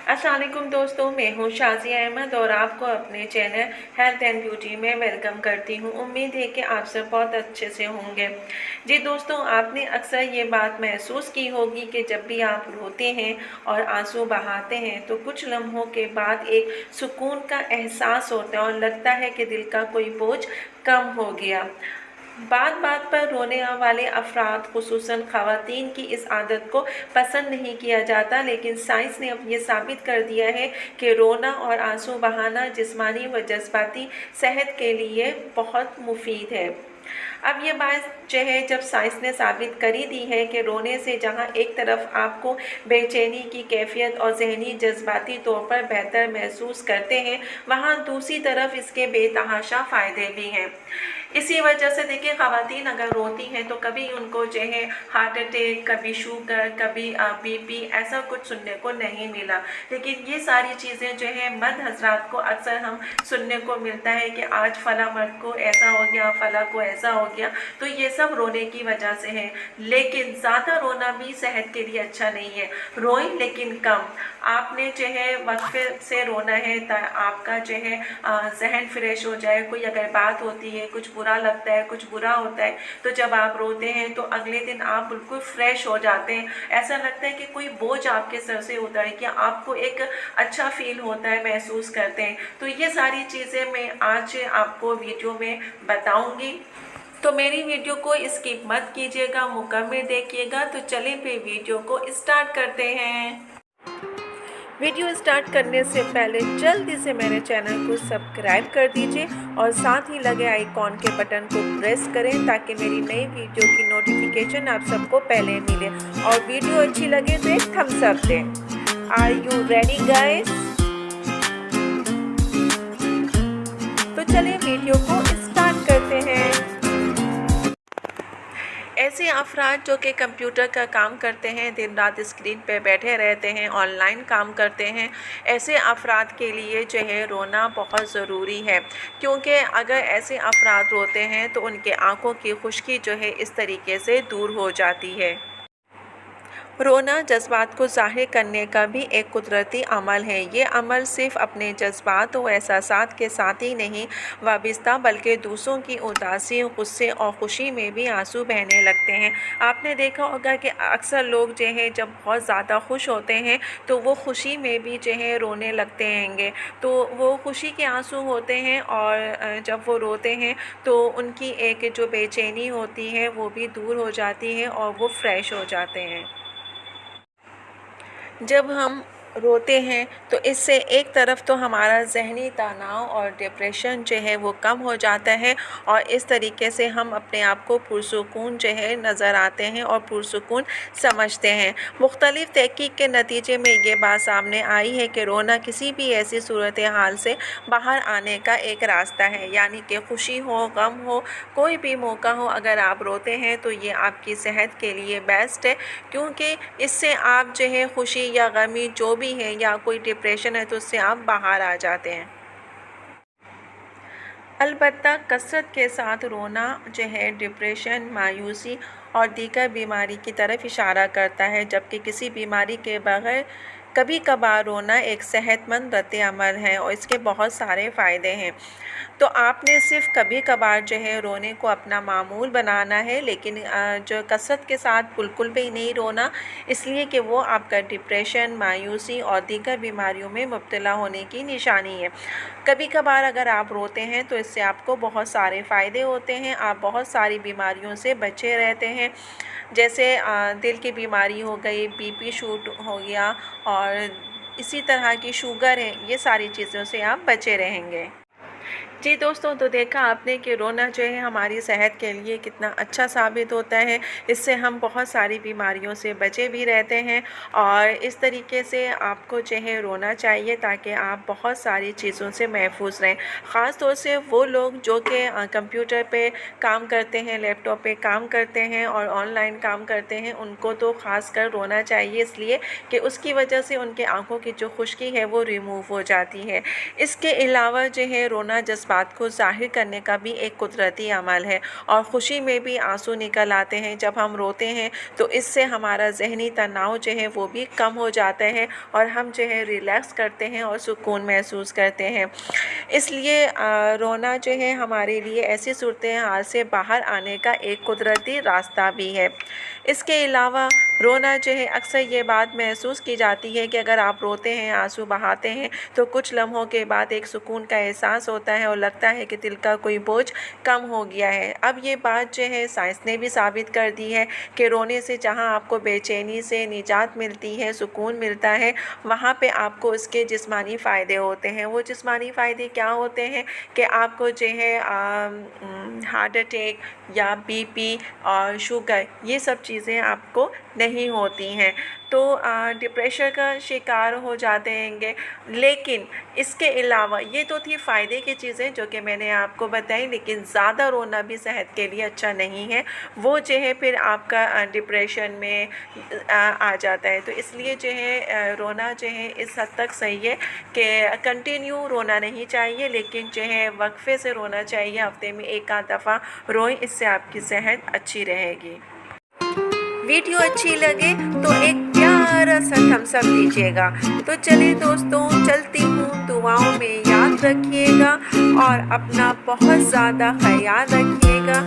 अस्सलाम वालेकुम दोस्तों, मैं हूँ शाज़िया अहमद और आपको अपने चैनल हेल्थ एंड ब्यूटी में वेलकम करती हूँ। उम्मीद है कि आप सब बहुत अच्छे से होंगे। जी दोस्तों, आपने अक्सर ये बात महसूस की होगी कि जब भी आप रोते हैं और आंसू बहाते हैं तो कुछ लम्हों के बाद एक सुकून का एहसास होता है और लगता है कि दिल का कोई बोझ कम हो गया। बात बात पर रोने वाले अफराद खुसूसन ख़वातीन की इस आदत को पसंद नहीं किया जाता, लेकिन साइंस ने अब ये साबित कर दिया है कि रोना और आंसू बहाना जिस्मानी व जज्बाती सेहत के लिए बहुत मुफीद है। अब ये बात जो है जब साइंस ने साबित करी दी है कि रोने से जहाँ एक तरफ आपको बेचैनी की कैफियत और जहनी जज्बाती तौर पर बेहतर महसूस करते हैं, वहाँ दूसरी तरफ इसके बेतहाशा फ़ायदे भी हैं। इसी वजह से देखिए, ख़वातीन अगर रोती हैं तो कभी उनको जो है हार्ट अटैक, कभी शुगर, कभी बीपी ऐसा कुछ सुनने को नहीं मिला। लेकिन ये सारी चीज़ें जो है मर्द हजरात को अक्सर हम सुनने को मिलता है कि आज फला मर्द को ऐसा हो गया, फला को ऐसा हो गया, तो ये सब रोने की वजह से है। लेकिन ज़्यादा रोना भी सेहत के लिए अच्छा नहीं है। रोएं लेकिन कम। आपने जो है वक्फे से रोना है आपका जो है जहन फ्रेश हो जाए। कोई अगर बात होती है, कुछ बुरा लगता है, कुछ बुरा होता है, तो जब आप रोते हैं तो अगले दिन आप बिल्कुल फ्रेश हो जाते हैं। ऐसा लगता है कि कोई बोझ आपके सर से उतर गया, आपको एक अच्छा फील होता है, महसूस करते हैं। तो ये सारी चीज़ें मैं आज आपको वीडियो में बताऊंगी, तो मेरी वीडियो को स्किप मत कीजिएगा, मुकम्मल देखिएगा। तो चलिए फिर वीडियो को स्टार्ट करते हैं। वीडियो स्टार्ट करने से पहले जल्दी से मेरे चैनल को सब्सक्राइब कर दीजिए और साथ ही लगे आइकॉन के बटन को प्रेस करें ताकि मेरी नई वीडियो की नोटिफिकेशन आप सबको पहले मिले। और वीडियो अच्छी लगे तो एक थम्स अप दें। Are you ready guys? तो चलिए वीडियो को स्टार्ट करते हैं। ऐसे अफराद जो कि कंप्यूटर का काम करते हैं, दिन रात स्क्रीन पे बैठे रहते हैं, ऑनलाइन काम करते हैं, ऐसे अफराद के लिए जो है रोना बहुत ज़रूरी है। क्योंकि अगर ऐसे अफराद रोते हैं तो उनके आँखों की खुश्की जो है इस तरीके से दूर हो जाती है। रोना जज्बात को ज़ाहिर करने का भी एक कुदरती अमल है। ये अमल सिर्फ़ अपने जज्बात और एहसासात के साथ ही नहीं वाबिस्ता, बल्कि दूसरों की उदासी, गुस्से और खुशी में भी आंसू बहने लगते हैं। आपने देखा होगा कि अक्सर लोग जो है जब बहुत ज़्यादा खुश होते हैं तो वो खुशी में भी जो है रोने लगते हैंगे। तो वो खुशी के आंसू होते हैं और जब वो रोते हैं तो उनकी एक जो बेचैनी होती है वो भी दूर हो जाती है और वो फ्रेश हो जाते हैं। जब हम रोते हैं तो इससे एक तरफ तो हमारा ज़हनी तनाव और डिप्रेशन जो है वो कम हो जाता है और इस तरीके से हम अपने आप को पुरसुकून जो है नज़र आते हैं और पुरसुकून समझते हैं। मुख्तलिफ़ तहक़ीक़ के नतीजे में ये बात सामने आई है कि रोना किसी भी ऐसी सूरत हाल से बाहर आने का एक रास्ता है। यानी कि खुशी हो, गम हो, कोई भी मौका हो, अगर आप रोते हैं तो ये आपकी सेहत के लिए बेस्ट है। क्योंकि इससे आप जो है खुशी या गमी जो भी है या कोई डिप्रेशन है तो उससे आप बाहर आ जाते हैं। अलबत्ता कसरत के साथ रोना जो है डिप्रेशन, मायूसी और दीगर बीमारी की तरफ इशारा करता है, जबकि किसी बीमारी के बगैर कभी कभार रोना एक सेहतमंद रद्द-ए-अमल है और इसके बहुत सारे फ़ायदे हैं। तो आपने सिर्फ़ कभी कभार जो है रोने को अपना मामूल बनाना है, लेकिन जो कसरत के साथ बिल्कुल भी नहीं रोना, इसलिए कि वो आपका डिप्रेशन, मायूसी और दीगर बीमारियों में मुब्तला होने की निशानी है। कभी कभार अगर आप रोते हैं तो इससे आपको बहुत सारे फ़ायदे होते हैं, आप बहुत सारी बीमारियों से बचे रहते हैं। जैसे दिल की बीमारी हो गई, बीपी शूट हो गया और इसी तरह की शुगर है, ये सारी चीज़ों से आप बचे रहेंगे। जी दोस्तों, तो देखा आपने कि रोना जो है हमारी सेहत के लिए कितना अच्छा साबित होता है। इससे हम बहुत सारी बीमारियों से बचे भी रहते हैं और इस तरीके से आपको जो है रोना चाहिए ताकि आप बहुत सारी चीज़ों से महफूज रहें। ख़ास तौर से वो लोग जो कि कंप्यूटर पे काम करते हैं, लैपटॉप पे काम करते हैं और ऑनलाइन काम करते हैं, उनको तो ख़ास कर रोना चाहिए, इसलिए कि उसकी वजह से उनके आँखों की जो खुश्की है वो रिमूव हो जाती है। इसके अलावा जो है रोना जज्बात जज्बात को ज़ाहिर करने का भी एक कुदरती अमल है और खुशी में भी आंसू निकल आते हैं। जब हम रोते हैं तो इससे हमारा ज़हनी तनाव जो है वो भी कम हो जाता है और हम जो है रिलैक्स करते हैं और सुकून महसूस करते हैं। इसलिए रोना जो है हमारे लिए ऐसी सूरत हाल से बाहर आने का एक कुदरती रास्ता भी है। इसके अलावा रोना जो है अक्सर ये बात महसूस की जाती है कि अगर आप रोते हैं, आंसू बहाते हैं तो कुछ लम्हों के बाद एक सुकून का एहसास होता है और लगता है कि दिल का कोई बोझ कम हो गया है। अब ये बात जो है साइंस ने भी साबित कर दी है कि रोने से जहाँ आपको बेचैनी से निजात मिलती है, सुकून मिलता है, वहाँ पे आपको इसके जिस्मानी फ़ायदे होते हैं। वो जिस्मानी फ़ायदे क्या होते हैं कि आपको जो है हार्ट अटैक या बीपी और शुगर ये सब चीज़ें आपको नहीं होती हैं। तो डिप्रेशन का शिकार हो जाते हैंगे। लेकिन इसके अलावा ये तो थी फ़ायदे की चीज़ें जो कि मैंने आपको बताई, लेकिन ज़्यादा रोना भी सेहत के लिए अच्छा नहीं है। वो जो है फिर आपका डिप्रेशन में आ जाता है। तो इसलिए जो है रोना जो है इस हद तक सही है कि कंटिन्यू रोना नहीं चाहिए, लेकिन जो है वक्फे से रोना चाहिए। हफ्ते में एक आध दफ़ा रोएं, इससे आपकी सेहत अच्छी रहेगी। वीडियो अच्छी लगे तो एक प्यारा सा थम्स अप दीजिएगा। तो चलिए दोस्तों, चलती हूँ, दुआओं में याद रखिएगा और अपना बहुत ज़्यादा ख्याल रखिएगा।